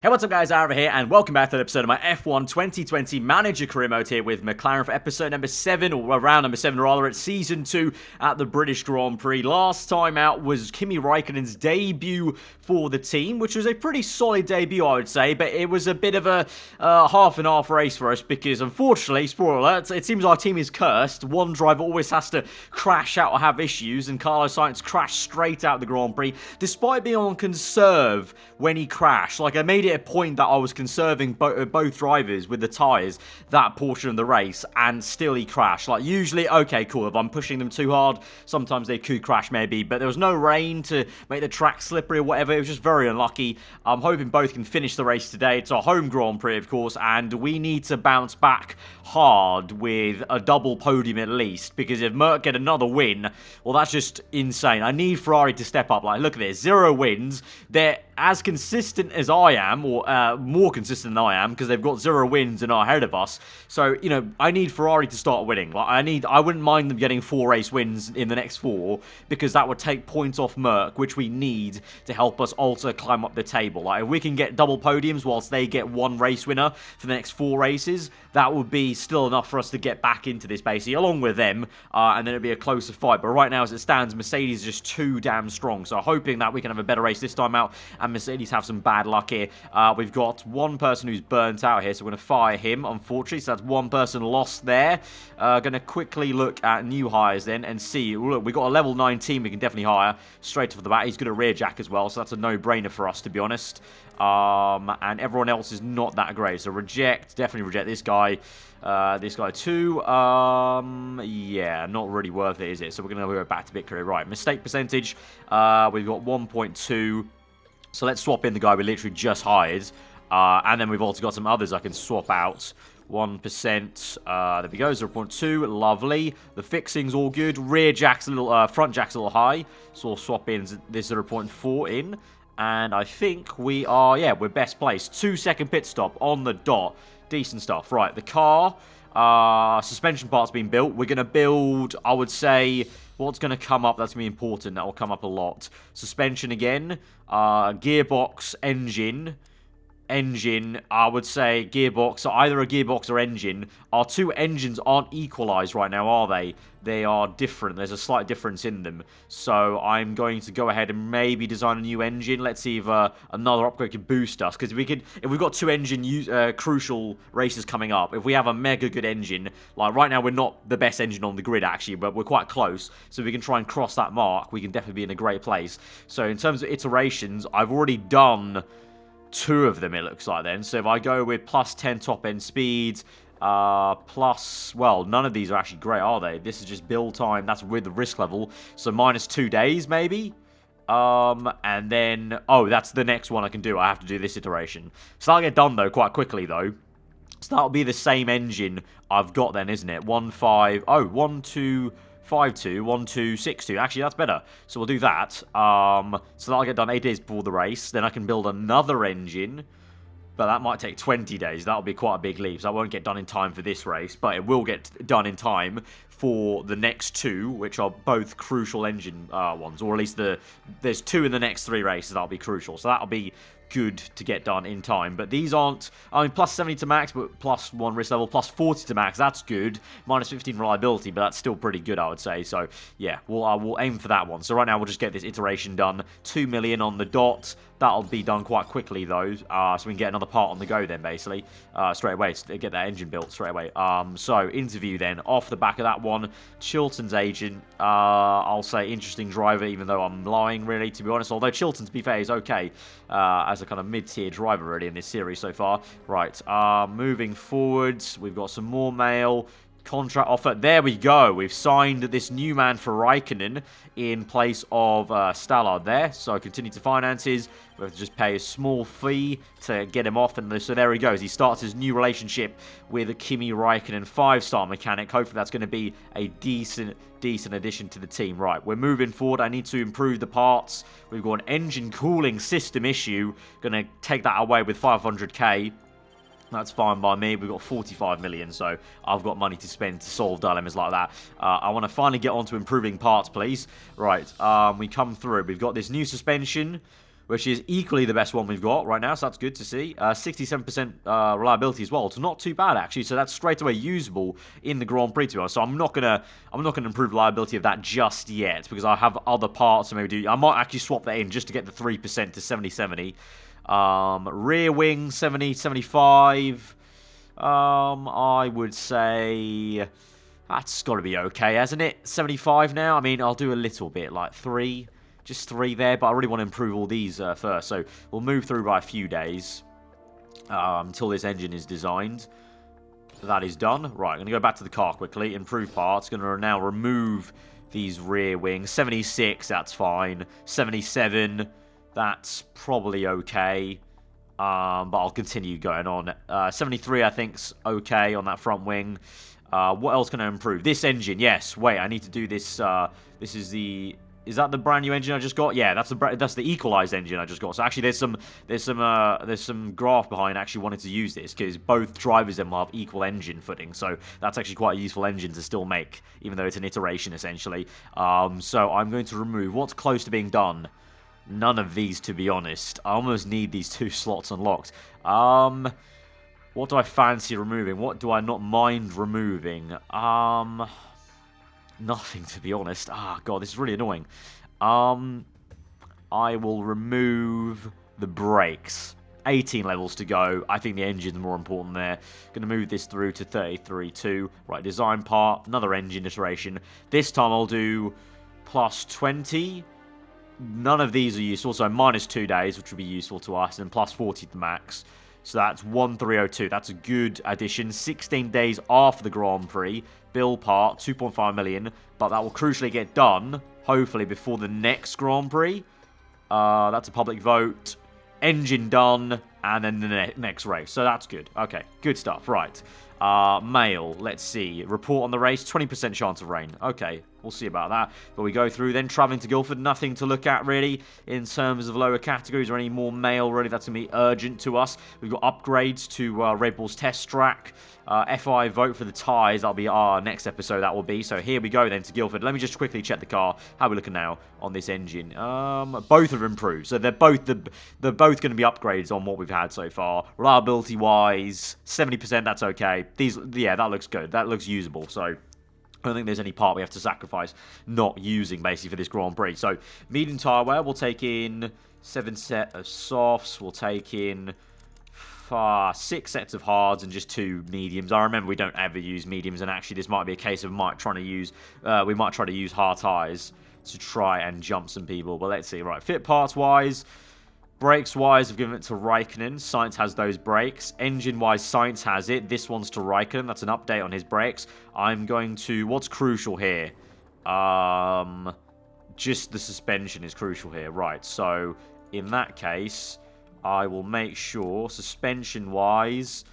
Hey, what's up guys, aarava here, and welcome back to an episode of my F1 2020 Manager Career Mode here with McLaren for episode number 7, or round number 7 rather, at Season 2 at the British Grand Prix. Last time out was Kimi Raikkonen's debut for the team, which was a pretty solid debut, I would say, but it was a bit of a half and half race for us because, unfortunately, spoiler alert, it seems our team is cursed. One driver always has to crash out or have issues, and Carlos Sainz crashed straight out the Grand Prix, despite being on conserve when he crashed. Like, I made it a point that I was conserving both drivers with the tyres that portion of the race, and still he crashed. Like, usually, okay, cool, if I'm pushing them too hard, sometimes they could crash maybe, but there was no rain to make the track slippery or whatever. It was just very unlucky. I'm hoping both can finish the race today. It's our home Grand Prix, of course, and we need to bounce back hard with a double podium at least, because if Merc get another win, well, that's just insane. I need Ferrari to step up. Like, look at this, 0 wins. They're as consistent as I am, or more consistent than I am, because they've got 0 wins and are ahead of us. So, you know, I need Ferrari to start winning. Like, I wouldn't mind them getting 4 race wins in the next 4, because that would take points off Merc, which we need to help us also climb up the table. Like, if we can get double podiums whilst they get 1 race winner for the next 4 races, that would be still enough for us to get back into this, basically, along with them, and then it'd be a closer fight. But right now, as it stands, Mercedes is just too damn strong. So hoping that we can have a better race this time out, and Mercedes have some bad luck here. We've got one person who's burnt out here, so we're going to fire him, unfortunately. So that's one person lost there. Going to quickly look at new hires then and see. Look, we've got a level 19 we can definitely hire straight off the bat. He's good at rear jack as well, so that's a no-brainer for us, to be honest. And everyone else is not that great. So reject, definitely reject this guy. This guy too. Yeah, not really worth it, is it? So we're going to go back to victory. Right, mistake percentage. We've got 1.2. So let's swap in the guy we literally just hired. And then we've also got some others I can swap out. 1%. There we go, 0.2. Lovely. The fixing's all good. Rear jack's a little, front jack's a little high. So we'll swap in this 0.4 in. And I think we are, yeah, we're best placed. 2-second pit stop on the dot. Decent stuff. Right, the car, suspension part's been built. We're going to build, I would say, what's going to come up? That's going to be important. That will come up a lot. Suspension again. Gearbox, engine, I would say gearbox. So either a gearbox or engine. Our 2 engines aren't equalized right now, are they? They are different. There's a slight difference in them. So I'm going to go ahead and maybe design a new engine. Let's see if another upgrade can boost us. Because if we've got 2 engine crucial races coming up, if we have a mega good engine, like right now we're not the best engine on the grid actually, but we're quite close. So if we can try and cross that mark, we can definitely be in a great place. So in terms of iterations, I've already done 2 of them, it looks like then. So if I go with plus 10 top end speed, plus, well, none of these are actually great, are they? This is just build time. That's with the risk level. So minus 2 days, maybe. And then, oh, that's the next one I can do. I have to do this iteration. So that'll get done, though, quite quickly, though. So that'll be the same engine I've got then, isn't it? 1252, 1262. Actually, that's better. So we'll do that. So that'll get done 8 days before the race. Then I can build another engine. But that might take 20 days. That'll be quite a big leap. So that won't get done in time for this race. But it will get done in time for the next 2, which are both crucial engine ones. Or at least there's 2 in the next 3 races that'll be crucial. So that'll be good to get done in time. But these aren't, I mean, plus 70 to max, but plus 1 risk level, plus 40 to max. That's good. Minus 15 reliability, but that's still pretty good, I would say. So yeah, we'll aim for that one. So right now we'll just get this iteration done. 2 million on the dot. That'll be done quite quickly though, so we can get another part on the go then, basically, straight away, to get that engine built straight away. So interview then, off the back of that one, Chilton's agent. I'll say interesting driver, even though I'm lying, really, to be honest. Although Chilton, to be fair, is okay as a kind of mid-tier driver, really, in this series so far. Right, moving forwards, we've got some more mail. Contract offer. There we go. We've signed this new man for Raikkonen in place of Stallard there. So continue to finances. We have to just pay a small fee to get him off. And so there he goes. He starts his new relationship with Kimi Raikkonen, 5-star mechanic. Hopefully that's going to be a decent addition to the team. Right, we're moving forward. I need to improve the parts. We've got an engine cooling system issue. Going to take that away with 500k. That's fine by me. We've got 45 million, so I've got money to spend to solve dilemmas like that. I want to finally get on to improving parts, please. Right, we come through. We've got this new suspension. which is equally the best one we've got right now, so that's good to see. 67% reliability as well, so not too bad actually. So that's straight away usable in the Grand Prix, to be honest. So I'm not gonna improve reliability of that just yet because I have other parts to maybe do. I might actually swap that in just to get the 3% to 70-70. Rear wing 70-75. I would say that's got to be okay, hasn't it? 75 now. I mean, I'll do a little bit, like 3. Just 3 there, but I really want to improve all these first. So we'll move through by a few days until this engine is designed. That is done. Right, I'm going to go back to the car quickly. Improve parts. Going to now remove these rear wings. 76, that's fine. 77, that's probably okay. But I'll continue going on. 73, I think's okay on that front wing. What else can I improve? This engine, yes. Wait, I need to do this. This is the... Is that the brand new engine I just got? Yeah, that's the equalized engine I just got. So actually, there's some graph behind actually wanting to use this because both drivers then will have equal engine footing. So that's actually quite a useful engine to still make, even though it's an iteration essentially. So I'm going to remove what's close to being done. None of these, to be honest. I almost need these 2 slots unlocked. What do I fancy removing? What do I not mind removing? Nothing, to be honest. God, this is really annoying. I will remove the brakes. 18 levels to go. I think the engine's more important there. Going to move this through to 33.2. Right, design part. Another engine iteration. This time I'll do plus 20. None of these are useful, so minus 2 days, which would be useful to us, and plus 40 to max. So that's 1302. That's a good addition. 16 days after the Grand Prix. Build part, 2.5 million. But that will crucially get done, hopefully, before the next Grand Prix. That's a public vote. Engine done. And then the next race. So that's good. Okay, good stuff. Right. Mail. Let's see. Report on the race. 20% chance of rain. Okay, we'll see about that. But we go through then. Travelling to Guildford. Nothing to look at, really, in terms of lower categories or any more mail, really. That's going to be urgent to us. We've got upgrades to Red Bull's test track. FI vote for the tyres. That'll be our next episode. That will be. So here we go then to Guildford. Let me just quickly check the car. How are we looking now on this engine? Both have improved. So they're both going to be upgrades on what we've had so far. Reliability wise, 70%. That's okay. Yeah, that looks good. That looks usable. So I don't think there's any part we have to sacrifice not using, basically, for this Grand Prix. So, medium tyre wear, we'll take in 7 sets of softs. We'll take in 6 sets of hards and just 2 mediums. I remember we don't ever use mediums, and actually this might be a case of we might try to use hard tyres to try and jump some people. But let's see. Right, fit parts-wise... Brakes-wise, I've given it to Raikkonen. Sainz has those brakes. Engine-wise, Sainz has it. This one's to Raikkonen. That's an update on his brakes. I'm going to... What's crucial here? Just the suspension is crucial here. Right, so in that case, I will make sure, suspension-wise...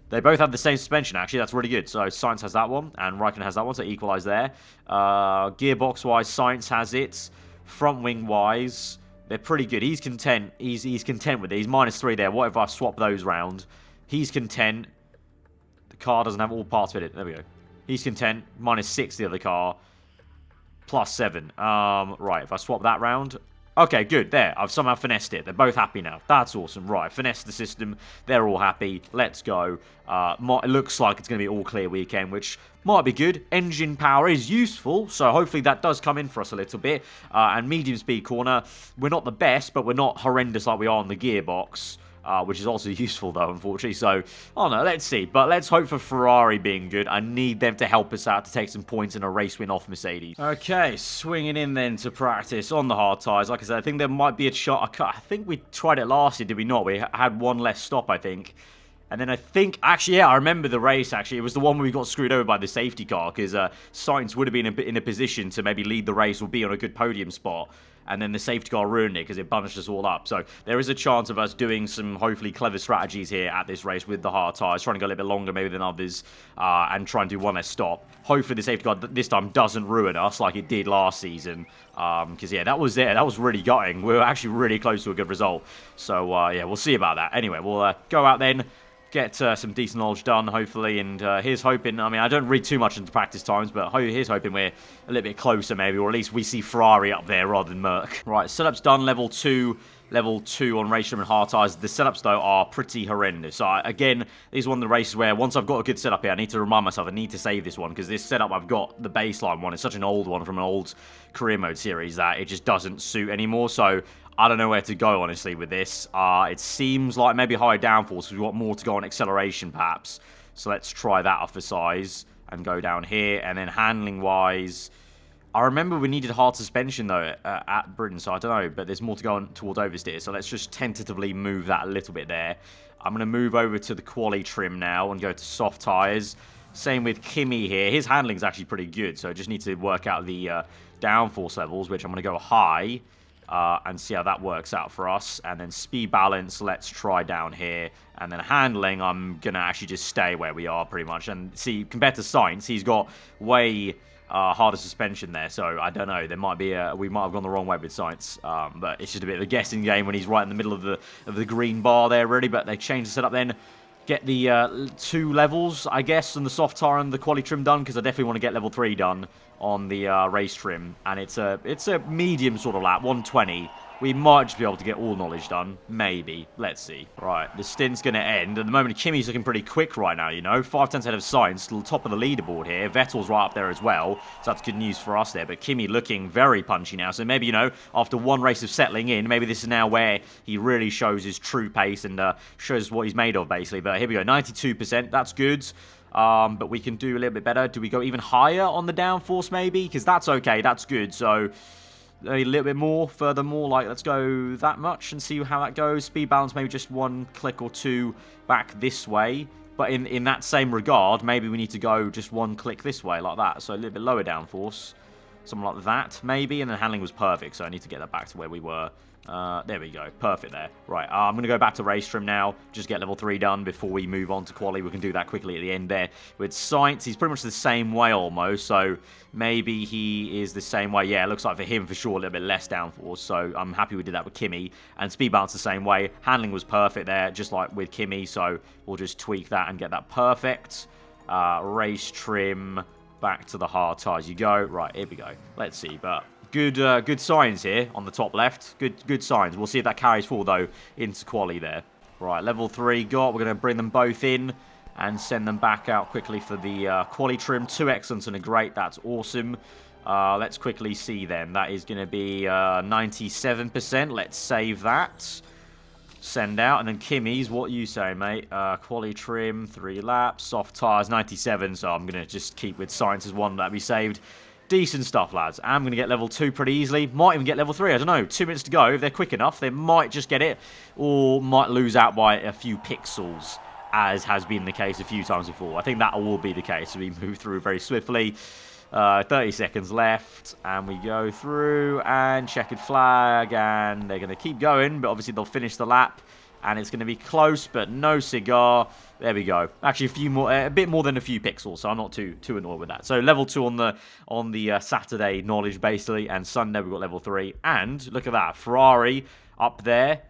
They both have the same suspension, actually. That's really good. So Sainz has that one, and Raikkonen has that one, so equalize there. Gearbox-wise, Sainz has it. Front wing-wise... They're pretty good. He's content. He's content with it. He's -3 there. What if I swap those round? He's content. The car doesn't have all parts with it. There we go. He's content. -6 the other car. +7. Right, if I swap that round... Okay, good. There. I've somehow finessed it. They're both happy now. That's awesome. Right, finessed the system. They're all happy. Let's go. It looks like it's going to be all clear weekend, which might be good. Engine power is useful, so hopefully that does come in for us a little bit. And medium speed corner, we're not the best, but we're not horrendous like we are on the gearbox. Which is also useful, though, unfortunately. So, oh no, let's see. But let's hope for Ferrari being good. I need them to help us out to take some points in a race win off Mercedes. Okay, swinging in then to practice on the hard tyres. Like I said, I think there might be a shot. I think we tried it last year, did we not? We had one less stop, I think. And then I think, actually, yeah, I remember the race, actually. It was the one where we got screwed over by the safety car, because Sainz would have been in a position to maybe lead the race or be on a good podium spot. And then the safety car ruined it because it bunched us all up. So there is a chance of us doing some hopefully clever strategies here at this race with the hard tyres, trying to go a little bit longer maybe than others, and try and do one less stop. Hopefully the safety car this time doesn't ruin us like it did last season. Because, yeah, that was it. That was really gutting. We were actually really close to a good result. So, yeah, we'll see about that. Anyway, we'll go out then. Get some decent knowledge done, hopefully, and here's hoping, I mean, I don't read too much into practice times, but here's hoping we're a little bit closer, maybe, or at least we see Ferrari up there rather than Merc. Right, setup's done, level 2, level 2 on race trim and hard tyres. The setups, though, are pretty horrendous. So, again, this is one of the races where once I've got a good setup here, I need to remind myself I need to save this one, because this setup I've got, the baseline one, is such an old one from an old career mode series that it just doesn't suit anymore. So, I don't know where to go, honestly, with this. It seems like maybe higher downforce, because we want more to go on acceleration, perhaps. So, let's try that off for size and go down here. And then handling-wise, I remember we needed hard suspension, though, at Britain, so I don't know, but there's more to go on towards oversteer, so let's just tentatively move that a little bit there. I'm going to move over to the quali trim now and go to soft tyres. Same with Kimi here. His handling is actually pretty good, so I just need to work out the downforce levels, which I'm going to go high, and see how that works out for us. And then speed balance, let's try down here. And then handling, I'm going to actually just stay where we are, pretty much. And see, compared to Sainz, he's got way harder suspension there, so I don't know. There might be we might have gone the wrong way with Sainz, but it's just a bit of a guessing game when he's right in the middle of the green bar there, really. But they changed the setup then. Get the 2 levels, I guess, on the soft tire and the quali trim done, because I definitely want to get level 3 done on the race trim, and it's a medium sort of lap, 120. We might just be able to get all knowledge done. Maybe. Let's see. Right, the stint's going to end. At the moment, Kimi's looking pretty quick right now, you know. 5 tenths ahead of Sainz, still top of the leaderboard here. Vettel's right up there as well, so that's good news for us there. But Kimi looking very punchy now. So maybe, you know, after one race of settling in, maybe this is now where he really shows his true pace and shows what he's made of, basically. But here we go, 92%. That's good. But we can do a little bit better. Do we go even higher on the downforce, maybe? Because that's okay. That's good. So a little bit more, furthermore, like, let's go that much and see how that goes. Speed balance, maybe just 1 click or 2 back this way. But in that same regard, maybe we need to go just 1 click this way, like that. So a little bit lower downforce. Something like that, maybe. And the handling was perfect, so I need to get that back to where we were. There we go. Perfect there. Right, I'm going to go back to race trim now. Just get level 3 done before we move on to quali. We can do that quickly at the end there. With Sainz, he's pretty much the same way almost. So maybe he is the same way. Yeah, it looks like for him, for sure, a little bit less downforce. So I'm happy we did that with Kimi. And speed balance the same way. Handling was perfect there, just like with Kimi. So we'll just tweak that and get that perfect. Race trim. Back to the hard tyres you go. Right, here we go. Let's see, but good signs here on the top left. Good signs. We'll see if that carries forward, though, into quali there. Right, level 3 got. We're going to bring them both in and send them back out quickly for the quali trim. 2 excellents and a great. That's awesome. Let's quickly see then. That is going to be 97%. Let's save that. Send out, and then Kimi's, what you say, mate? Quali trim, 3 laps, soft tyres, 97, so I'm going to just keep with Sainz as one that we saved. Decent stuff, lads. I'm going to get level 2 pretty easily. Might even get level 3, I don't know. 2 minutes to go. If they're quick enough, they might just get it, or might lose out by a few pixels, as has been the case a few times before. I think that will be the case. We move through very swiftly. 30 seconds left, and we go through, and checkered flag, and they're going to keep going, but obviously they'll finish the lap, and it's going to be close, but no cigar. There we go. Actually, a few more, a bit more than a few pixels, so I'm not too annoyed with that. So level 2 on the Saturday knowledge, basically, and Sunday we've got level 3, and look at that, Ferrari up there,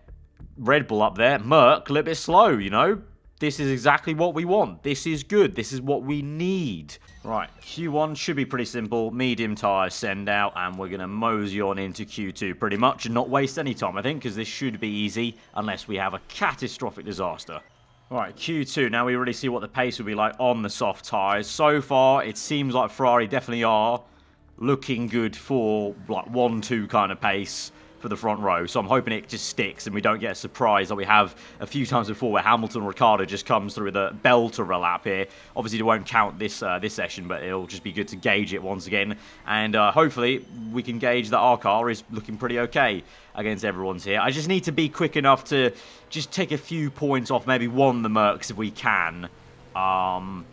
Red Bull up there, Merc a little bit slow, you know. This is exactly what we want. This is good. This is what we need. Right, Q1 should be pretty simple. Medium tyres send out, and we're going to mosey on into Q2 pretty much and not waste any time, I think, because this should be easy unless we have a catastrophic disaster. Right, Q2. Now we really see what the pace will be like on the soft tyres. So far, it seems like Ferrari definitely are looking good for like 1-2 kind of pace for the front row, so I'm hoping it just sticks and we don't get a surprise like we have a few times before where Hamilton and Ricciardo just comes through with a belter of a lap here. Obviously, it won't count this session, but it'll just be good to gauge it once again, and hopefully we can gauge that our car is looking pretty okay against everyone's here. I just need to be quick enough to just take a few points off maybe one of the Mercs if we can, and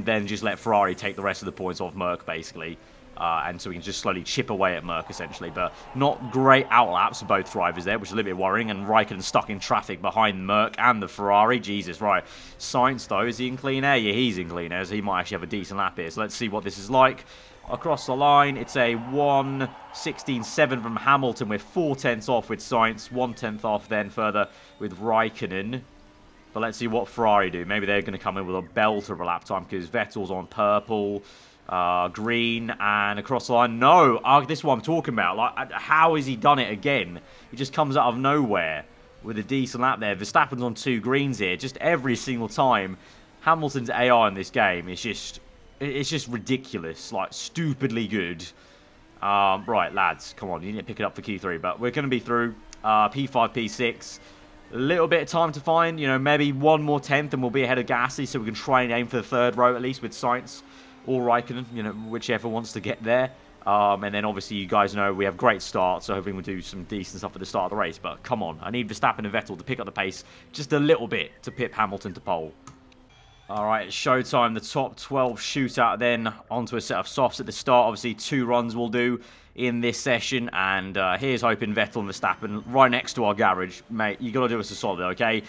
then just let Ferrari take the rest of the points off Merc, basically. And so we can just slowly chip away at Merc, essentially. But not great outlaps for both drivers there, which is a little bit worrying. And Raikkonen stuck in traffic behind Merc and the Ferrari. Jesus, right. Sainz, though, is he in clean air? Yeah, he's in clean air, so he might actually have a decent lap here. So let's see what this is like. Across the line, it's a 1:16.7 from Hamilton. We're 4 tenths off with Sainz, 1 tenth off then further with Raikkonen. But let's see what Ferrari do. Maybe they're going to come in with a belter of a lap time because Vettel's on purple. Green and across the line. No, this is what I'm talking about. Like, how has he done it again? He just comes out of nowhere with a decent lap there. Verstappen's on 2 greens here, just every single time. Hamilton's AI in this game is just ridiculous, like stupidly good. Right, lads, come on, you need to pick it up for Q3, but we're going to be through P5, P6. A little bit of time to find, you know, maybe one more tenth and we'll be ahead of Gasly, so we can try and aim for the 3rd row at least with Sainz or Raikkonen, you know, whichever wants to get there. And then obviously you guys know we have great starts, so hoping we'll do some decent stuff at the start of the race. But come on, I need Verstappen and Vettel to pick up the pace just a little bit to pip Hamilton to pole. Alright, it's showtime. The top 12 shootout then onto a set of softs at the start. Obviously 2 runs we'll do in this session. And here's hoping Vettel and Verstappen right next to our garage. Mate, you got to do us a solid, okay?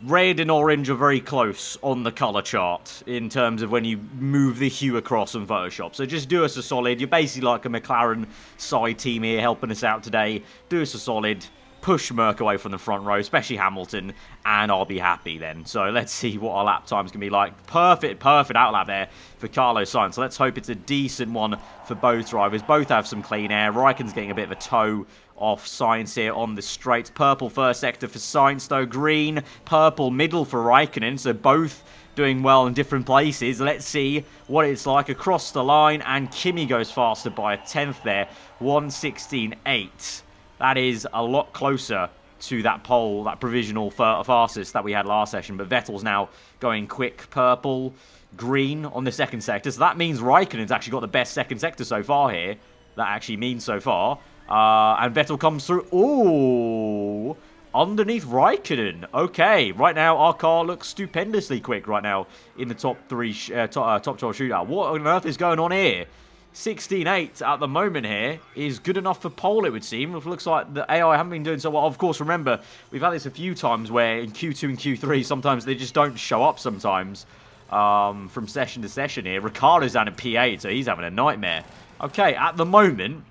Red and orange are very close on the colour chart in terms of when you move the hue across in Photoshop. So just do us a solid. You're basically like a McLaren side team here helping us out today. Do us a solid. Push Merc away from the front row, especially Hamilton, and I'll be happy then. So let's see what our lap time's going to be like. Perfect outlap there for Carlos Sainz. So let's hope it's a decent one for both drivers. Both have some clean air. Raikkonen's getting a bit of a toe off Sainz here on the straights. Purple first sector for Sainz though. Green, purple middle for Raikkonen. So both doing well in different places. Let's see what it's like across the line. And Kimi goes faster by a tenth there. 1:16.8. That is a lot closer to that pole, that provisional fastest that we had last session. But Vettel's now going quick purple, green on the second sector. So that means Raikkonen's actually got the best second sector so far here. That actually means so far. And Vettel comes through. Ooh, underneath Raikkonen. Okay, right now our car looks stupendously quick right now in the top 12 shootout. What on earth is going on here? 16.8 at the moment here is good enough for pole, it would seem. It looks like the AI haven't been doing so well. Of course, remember, we've had this a few times where in Q2 and Q3, sometimes they just don't show up sometimes from session to session here. Ricciardo's down at P8, so he's having a nightmare. Okay, at the moment,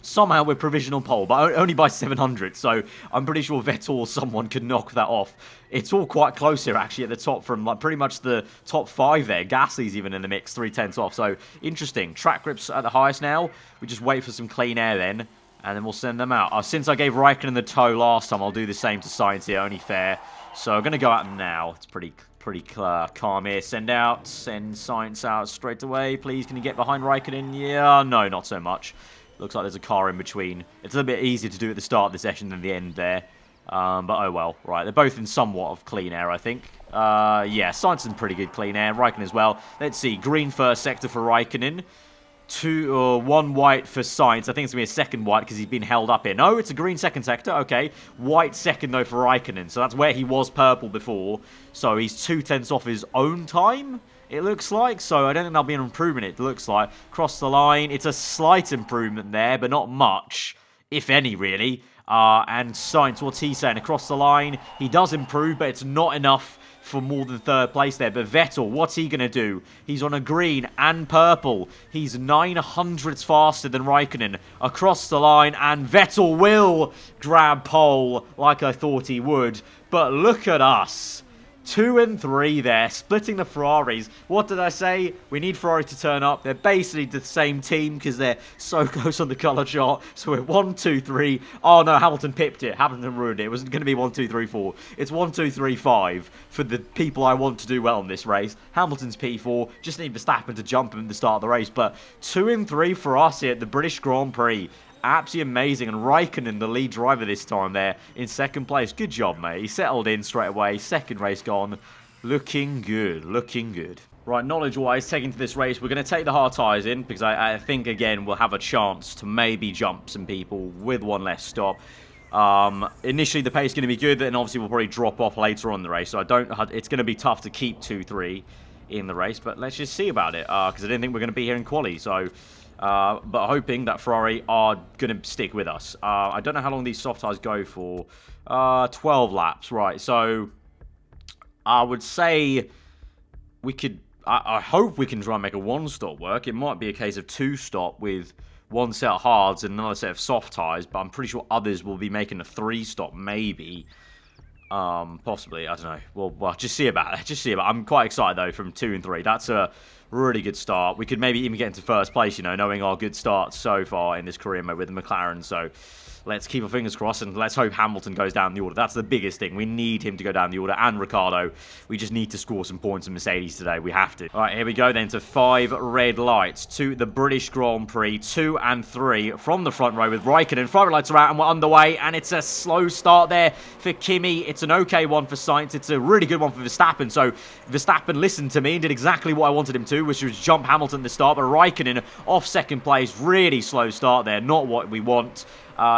somehow we're provisional pole, but only by 700, so I'm pretty sure Vettel or someone could knock that off. It's all quite close here, actually, at the top from like pretty much the top 5 there. Gasly's even in the mix, 3/10 off, so interesting. Track grips at the highest now. We just wait for some clean air then, and then we'll send them out. Since I gave Raikkonen the toe last time, I'll do the same to Sainz here, only fair. So I'm going to go out now. It's pretty calm here. Send Sainz out straight away. Please, can you get behind Raikkonen? Yeah, no, not so much. Looks like there's a car in between. It's a little bit easier to do at the start of the session than the end there. But oh well. Right, they're both in somewhat of clean air, I think. Yeah, Sainz in pretty good clean air. Raikkonen as well. Let's see. Green first sector for Raikkonen. 1 white for Sainz. I think it's going to be a second white because he's been held up here. No, it's a green second sector. Okay. White second, though, for Raikkonen. So that's where he was purple before. So he's 2/10 off his own time, it looks like. So I don't think that'll be an improvement, it looks like. Cross the line. It's a slight improvement there, but not much, if any, really. And Sainz, what's he saying? Across the line, he does improve, but it's not enough for more than 3rd place there. But Vettel, what's he going to do? He's on a green and purple. He's 900ths faster than Raikkonen. Across the line, and Vettel will grab pole like I thought he would. But look at us. 2 and 3 there, splitting the Ferraris. What did I say? We need Ferrari to turn up. They're basically the same team because they're so close on the colour chart. So we're 1, 2, 3. Oh no, Hamilton pipped it. Hamilton ruined it. It wasn't going to be 1, 2, 3, 4. It's 1, 2, 3, 5 for the people I want to do well in this race. Hamilton's P4. Just need Verstappen to jump him at the start of the race. But 2 and 3 for us here at the British Grand Prix. Absolutely amazing. And Raikkonen, the lead driver this time there, in 2nd place. Good job, mate. He settled in straight away. 2nd race gone. Looking good. Looking good. Right, knowledge-wise, taking to this race, we're going to take the hard tyres in because I think, again, we'll have a chance to maybe jump some people with 1 less stop. Initially, the pace is going to be good, then obviously we'll probably drop off later on in the race. So it's going to be tough to keep 2-3 in the race, but let's just see about it because I didn't think we're going to be here in quali. So... but hoping that Ferrari are going to stick with us. I don't know how long these soft tyres go for. 12 laps, right. So, I would say we could... I hope we can try and make a 1-stop work. It might be a case of 2-stop with 1 set of hards and another set of soft tyres, but I'm pretty sure others will be making a 3-stop, maybe. Possibly, I don't know. Well, just see about it. Just see about it. I'm quite excited, though, from 2 and 3. That's a really good start. We could maybe even get into first place, you know, knowing our good start so far in this career mode with the McLaren. So let's keep our fingers crossed and let's hope Hamilton goes down the order. That's the biggest thing. We need him to go down the order, and Ricciardo. We just need to score some points in Mercedes today. We have to. All right, here we go then to 5 red lights to the British Grand Prix. 2 and 3 from the front row with Raikkonen. Front red lights are out and we're underway, and it's a slow start there for Kimi. It's an okay one for Sainz. It's a really good one for Verstappen. So Verstappen listened to me and did exactly what I wanted him to, which was jump Hamilton at the start, but Raikkonen off second place. Really slow start there. Not what we want.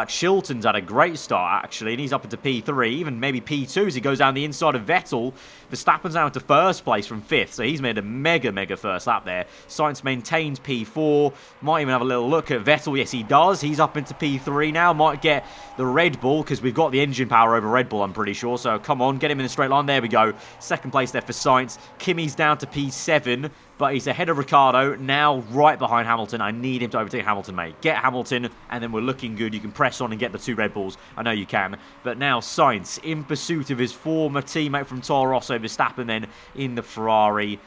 Chilton's had a great start, actually, and he's up into P3, even maybe P2 as he goes down the inside of Vettel. Verstappen's now into first place from 5th, so he's made a mega first lap there. Sainz maintains P4. Might even have a little look at Vettel. Yes, he does. He's up into P3 now. Might get the Red Bull, because we've got the engine power over Red Bull, I'm pretty sure. So, come on, get him in a straight line. There we go. Second place there for Sainz. Kimi's down to P7. But he's ahead of Ricciardo, now right behind Hamilton. I need him to overtake Hamilton, mate. Get Hamilton, and then we're looking good. You can press on and get the 2 Red Bulls. I know you can. But now Sainz, in pursuit of his former teammate from Toro Rosso, Verstappen, then in the Ferrari.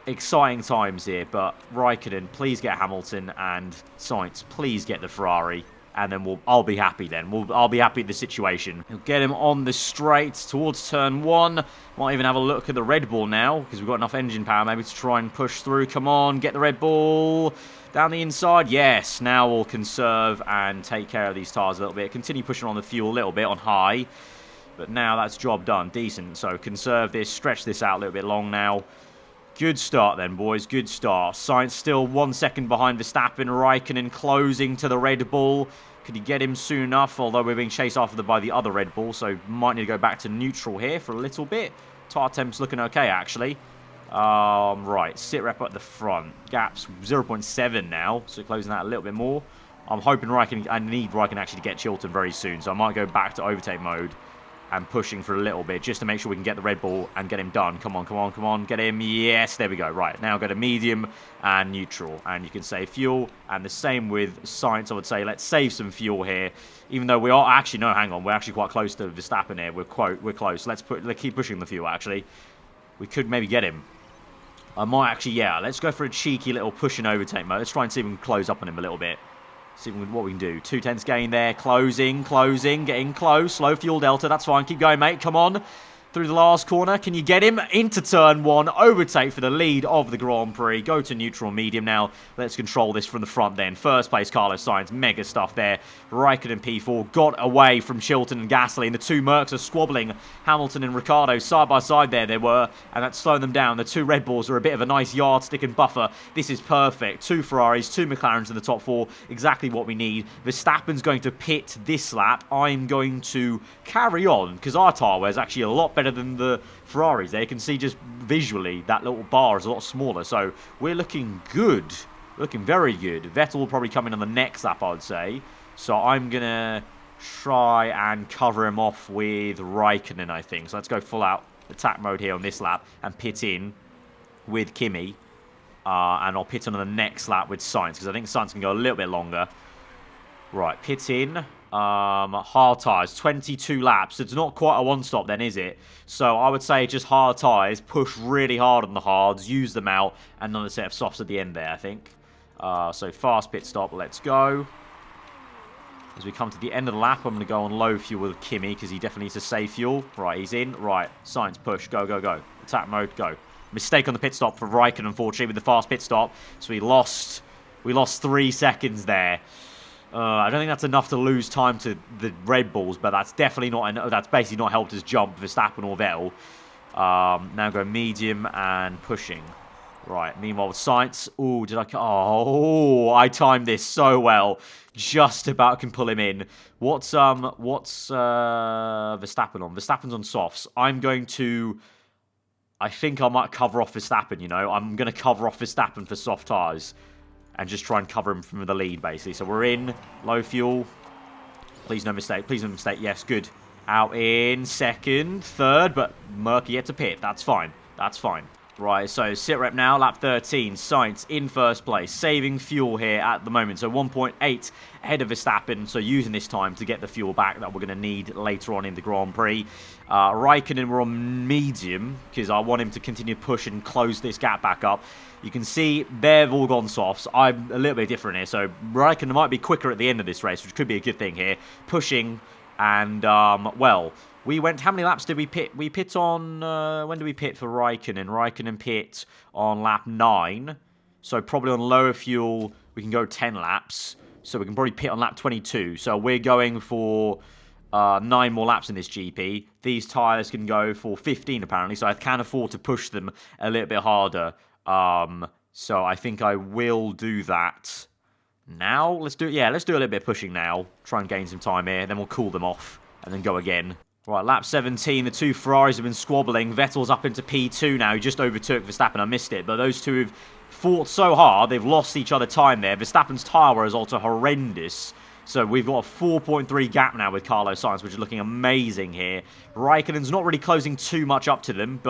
Exciting times here, but Raikkonen, please get Hamilton, and Sainz, please get the Ferrari. And then I'll be happy then. I'll be happy with the situation. We'll get him on the straight towards turn 1. Might even have a look at the Red Bull now, because we've got enough engine power maybe to try and push through. Come on, get the Red Bull. Down the inside, yes. Now we'll conserve and take care of these tyres a little bit. Continue pushing on the fuel a little bit on high. But now that's job done. Decent. So conserve this, stretch this out a little bit long now. Good start then, boys. Good start. Sainz still 1 second behind Verstappen. Raikkonen closing to the Red Bull. Could he get him soon enough? Although we're being chased after by the other Red Bull, so might need to go back to neutral here for a little bit. Tyre temp's looking okay, actually. Right, sit rep at the front. Gap's 0.7 now, so closing that a little bit more. I'm hoping I need Raikkonen actually to get Chilton very soon, so I might go back to overtake mode and pushing for a little bit just to make sure we can get the Red Bull and get him done. Come on, come on, come on. Get him. Yes, there we go. Right, now go to medium and neutral. And you can save fuel. And the same with Sainz, I would say. Let's save some fuel here. Even though we are actually, no, hang on. We're actually quite close to Verstappen here. We're close. Let's keep pushing the fuel, actually. We could maybe get him. I might actually, yeah. Let's go for a cheeky little push and overtake mode. Let's try and see if we can close up on him a little bit. See what we can do. 2/10 gain there. Closing. Getting close. Slow fuel delta. That's fine. Keep going, mate. Come on. Through the last corner. Can you get him? Into turn 1. Overtake for the lead of the Grand Prix. Go to neutral medium now. Let's control this from the front then. First place, Carlos Sainz. Mega stuff there. Raikkonen P4. Got away from Chilton and Gasly. And the 2 Mercs are squabbling. Hamilton and Ricciardo side by side there they were. And that's slowing them down. The 2 Red Bulls are a bit of a nice yardstick and buffer. This is perfect. 2 Ferraris, 2 McLarens in the top 4. Exactly what we need. Verstappen's going to pit this lap. I'm going to carry on because our tyre wear is actually a lot better than the Ferraris. There you can see just visually that little bar is a lot smaller. So we're looking good. Looking very good. Vettel will probably come in on the next lap, I would say. So I'm going to try and cover him off with Raikkonen, I think. So let's go full out attack mode here on this lap and pit in with Kimi. And I'll pit on the next lap with Sainz because I think Sainz can go a little bit longer. Right, pit in. Hard tyres, 22 laps. It's not quite a one-stop then, is it? So I would say just hard tyres, push really hard on the hards, use them out, and another set of softs at the end there, I think. So fast pit stop, let's go. As we come to the end of the lap, I'm going to go on low fuel with Kimi, because he definitely needs to save fuel. Right, he's in. Right, Sainz, push, go, go, go. Attack mode, go. Mistake on the pit stop for Raikkonen, unfortunately, with the fast pit stop. So we lost 3 seconds there. I don't think that's enough to lose time to the Red Bulls, but that's definitely not. That's basically not helped us jump Verstappen or Vettel. Now go medium and pushing. Right. Meanwhile with Sainz. Oh, did I? Oh, I timed this so well. Just about can pull him in. What's Verstappen on? Verstappen's on softs. I think I might cover off Verstappen. You know, I'm going to cover off Verstappen for soft tyres. And just try and cover him from the lead, basically. So we're in. Low fuel. Please no mistake. Please no mistake. Yes, good. Out in second. Third. But Merc yet to pit. That's fine. That's fine. Right, so sit rep now, lap 13. Sainz in first place, saving fuel here at the moment. So 1.8 ahead of Verstappen, so using this time to get the fuel back that we're going to need later on in the Grand Prix. Raikkonen, we're on medium, because I want him to continue to push and close this gap back up. You can see they've all gone softs. I'm a little bit different here, so Raikkonen might be quicker at the end of this race, which could be a good thing here. Pushing, and, well... We went, how many laps did we pit? We pit on, when did we pit for Raikkonen? Raikkonen pit on lap 9. So probably on lower fuel, we can go 10 laps. So we can probably pit on lap 22. So we're going for 9 more laps in this GP. These tyres can go for 15 apparently. So I can afford to push them a little bit harder. So I think I will do that now. Let's do a little bit of pushing now. Try and gain some time here. Then we'll cool them off and then go again. Right, lap 17, the two Ferraris have been squabbling. Vettel's up into P2 now. He just overtook Verstappen. I missed it. But those two have fought so hard, they've lost each other time there. Verstappen's tyre wear is also horrendous. So we've got a 4.3 gap now with Carlos Sainz, which is looking amazing here. Raikkonen's not really closing too much up to them,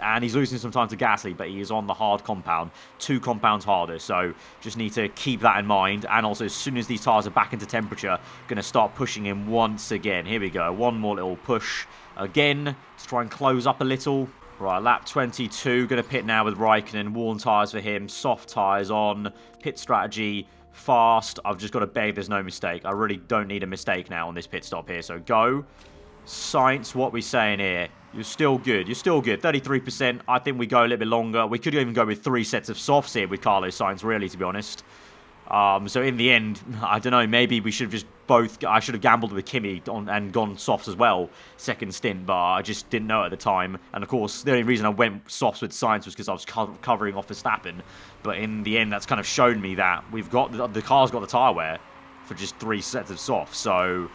and he's losing some time to Gasly, but he is on the hard compound. 2 compounds harder, so just need to keep that in mind. And also, as soon as these tyres are back into temperature, going to start pushing him once again. Here we go. One more little push again to try and close up a little. Right, lap 22. Going to pit now with Raikkonen. Worn tyres for him. Soft tyres on. Pit strategy. Fast. I've just got to beg there's no mistake. I really don't need a mistake now on this pit stop here, so go. Sainz, what are we saying here? You're still good. You're still good. 33%. I think we go a little bit longer. We could even go with 3 sets of softs here with Carlos Sainz, really, to be honest. So in the end, I don't know, maybe we should have just I should have gambled with Kimi and gone softs as well, second stint, but I just didn't know at the time. And of course, the only reason I went softs with Sainz was because I was covering off Verstappen. But in the end, that's kind of shown me that we've got, the car's got the tyre wear for just 3 sets of softs. So,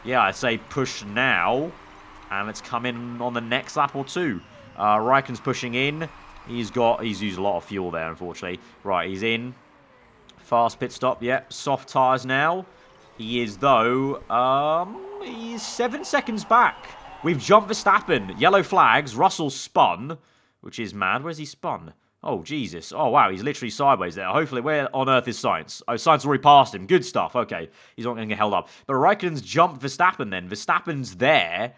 yeah, I say push now. And let's come in on the next lap or 2. Raikkonen's pushing in. He's used a lot of fuel there, unfortunately. Right, he's in. Fast pit stop, yep. Soft tyres now. He is, though, he's 7 seconds back. We've jumped Verstappen. Yellow flags. Russell's spun, which is mad. Where's he spun? Oh, Jesus. Oh, wow, he's literally sideways there. Hopefully, where on earth is Sainz? Oh, Sainz already passed him. Good stuff. Okay, he's not going to get held up. But Raikkonen's jumped Verstappen then. Verstappen's there.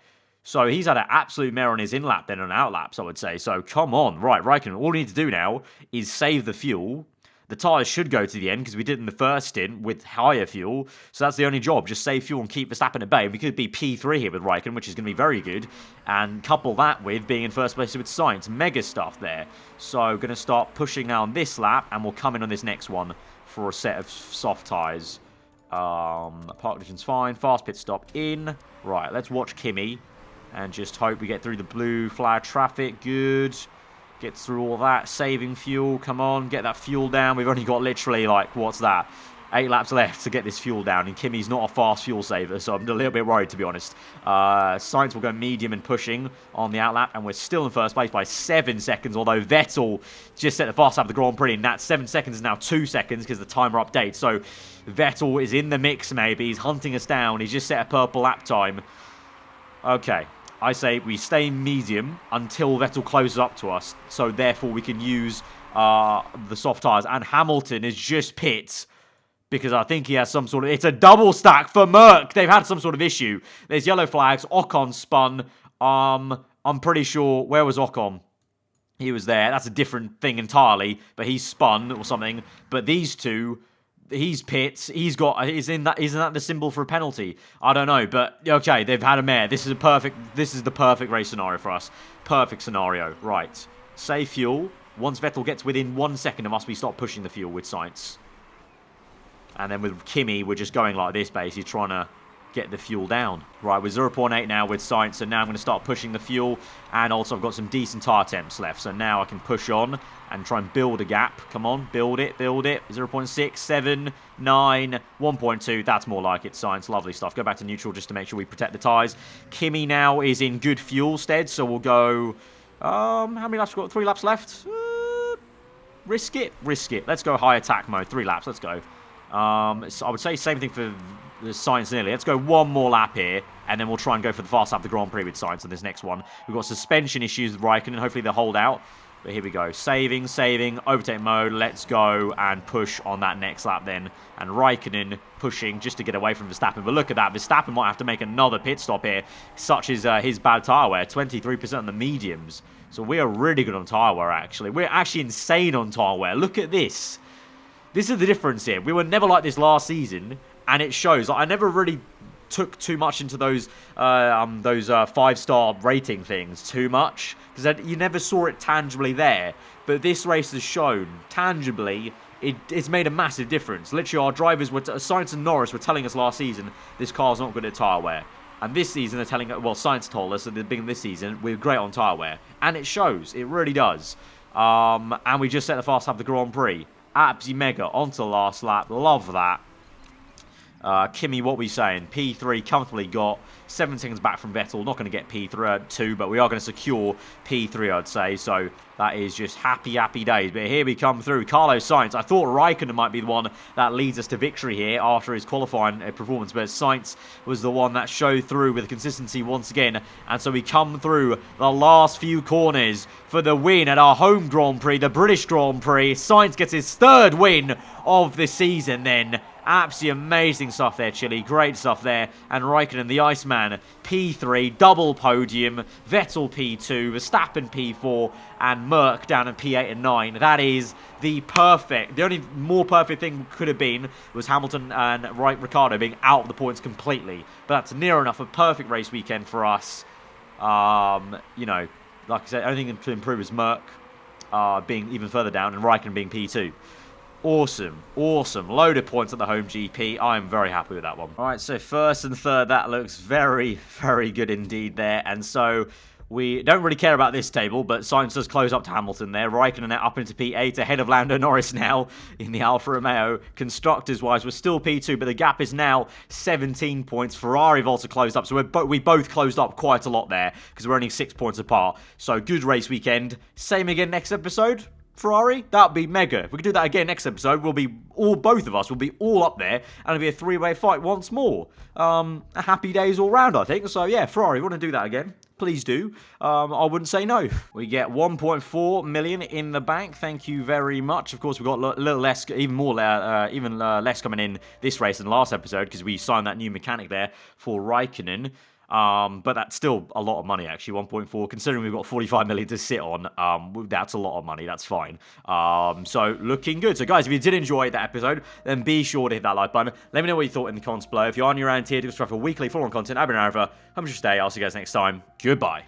So he's had an absolute mare on his in-lap then and out-laps, I would say. So come on. Right, Raikkonen, all we need to do now is save the fuel. The tyres should go to the end because we did in the first stint with higher fuel. So that's the only job. Just save fuel and keep Verstappen at bay. And we could be P3 here with Raikkonen, which is going to be very good. And couple that with being in first place with Sainz. Mega stuff there. So going to start pushing now on this lap. And we'll come in on this next one for a set of soft tyres. Park conditions fine. Fast pit stop in. Right, let's watch Kimi. And just hope we get through the blue flag traffic. Good. Get through all that. Saving fuel. Come on. Get that fuel down. We've only got literally, like, what's that? 8 laps left to get this fuel down. And Kimi's not a fast fuel saver, so I'm a little bit worried, to be honest. Sainz will go medium and pushing on the outlap. And we're still in first place by 7 seconds. Although Vettel just set the fast lap of the Grand Prix. And that 7 seconds is now 2 seconds because the timer updates. So Vettel is in the mix, maybe. He's hunting us down. He's just set a purple lap time. Okay. I say we stay medium until Vettel closes up to us. So, therefore, we can use the soft tyres. And Hamilton is just pit because I think he has some sort of... It's a double stack for Merck. They've had some sort of issue. There's yellow flags. Ocon spun. I'm pretty sure... Where was Ocon? He was there. That's a different thing entirely. But he's spun or something. But these two... He's pits. He's got. Isn't that the symbol for a penalty? I don't know, but okay, they've had a mare. This is the perfect race scenario for us. Perfect scenario. Right. Save fuel. Once Vettel gets within 1 second of us, we start pushing the fuel with Sainz. And then with Kimi, we're just going like this, basically trying to get the fuel down. Right, we're 0.8 now with Sainz, so now I'm going to start pushing the fuel. And also I've got some decent tyre temps left, so now I can push on and try and build a gap. Come on, build it, build it. 0.6, 7, 9, 1.2. That's more like it, Sainz. Lovely stuff. Go back to neutral just to make sure we protect the tyres. Kimi now is in good fuel stead, so we'll go... how many laps? We've got 3 laps left. Risk it. Risk it. Let's go high attack mode. 3 laps. Let's go. So I would say same thing for the Sainz nearly. Let's go 1 more lap here, and then we'll try and go for the fast lap of the Grand Prix with Sainz on this next one. We've got suspension issues with Raikkonen. Hopefully they'll hold out. But here we go. Saving, overtake mode. Let's go and push on that next lap then. And Raikkonen pushing just to get away from Verstappen. But look at that. Verstappen might have to make another pit stop here. Such is his bad tyre wear. 23% on the mediums. So we are really good on tyre wear, actually. We're actually insane on tyre wear. Look at this. This is the difference here. We were never like this last season. And it shows. I never really took too much into those 5-star rating things too much, because you never saw it tangibly there. But this race has shown tangibly it's made a massive difference. Literally, our drivers were Sainz and Norris were telling us last season this car's not good at tyre wear, and this season they're telling Sainz told us at the beginning of this season we're great on tyre wear, and it shows. It really does. And we just set the fast half of the Grand Prix. Absolutely mega. Onto the last lap. Love that. Kimi, what are we saying? P3 comfortably got. 7 seconds back from Vettel. Not going to get P2, but we are going to secure P3, I'd say. So that is just happy days. But here we come through. Carlos Sainz. I thought Raikkonen might be the one that leads us to victory here after his qualifying performance. But Sainz was the one that showed through with consistency once again. And so we come through the last few corners for the win at our home Grand Prix, the British Grand Prix. Sainz gets his 3rd win of the season then. Absolutely amazing stuff there, Chile. Great stuff there. And Raikkonen, the Iceman, P3, double podium. Vettel P2, Verstappen P4, and Merck down in P8 and 9. That is the only more perfect thing could have been was Hamilton and Ricciardo being out of the points completely. But that's near enough a perfect race weekend for us. You know, like I said, only thing to improve is Merck being even further down and Raikkonen being P2. Awesome. Load of points at the home GP. I'm very happy with that one. All right, so 1st and 3rd, that looks very good indeed there. And so we don't really care about this table, but Sainz does close up to Hamilton there. Raikkonen now up into P8, ahead of Lando Norris now in the Alfa Romeo. Constructors-wise, we're still P2, but the gap is now 17 points. Ferrari have also closed up, so we both closed up quite a lot there because we're only 6 points apart. So good race weekend. Same again next episode. Ferrari, that'd be mega. If we could do that again next episode, both of us will be all up there, and it'll be a 3-way fight once more. Happy days all round, I think. So yeah, Ferrari, if you want to do that again, please do. I wouldn't say no. We get 1.4 million in the bank. Thank you very much. Of course, we've got a little less, even less coming in this race than last episode because we signed that new mechanic there for Raikkonen. But that's still a lot of money, actually, 1.4. Considering we've got 45 million to sit on, that's a lot of money. That's fine. So looking good. So guys, if you did enjoy that episode, then be sure to hit that like button. Let me know what you thought in the comments below. If you are new around here, do subscribe for weekly forum content. I've been aarava. I'm just stay. I'll see you guys next time. Goodbye.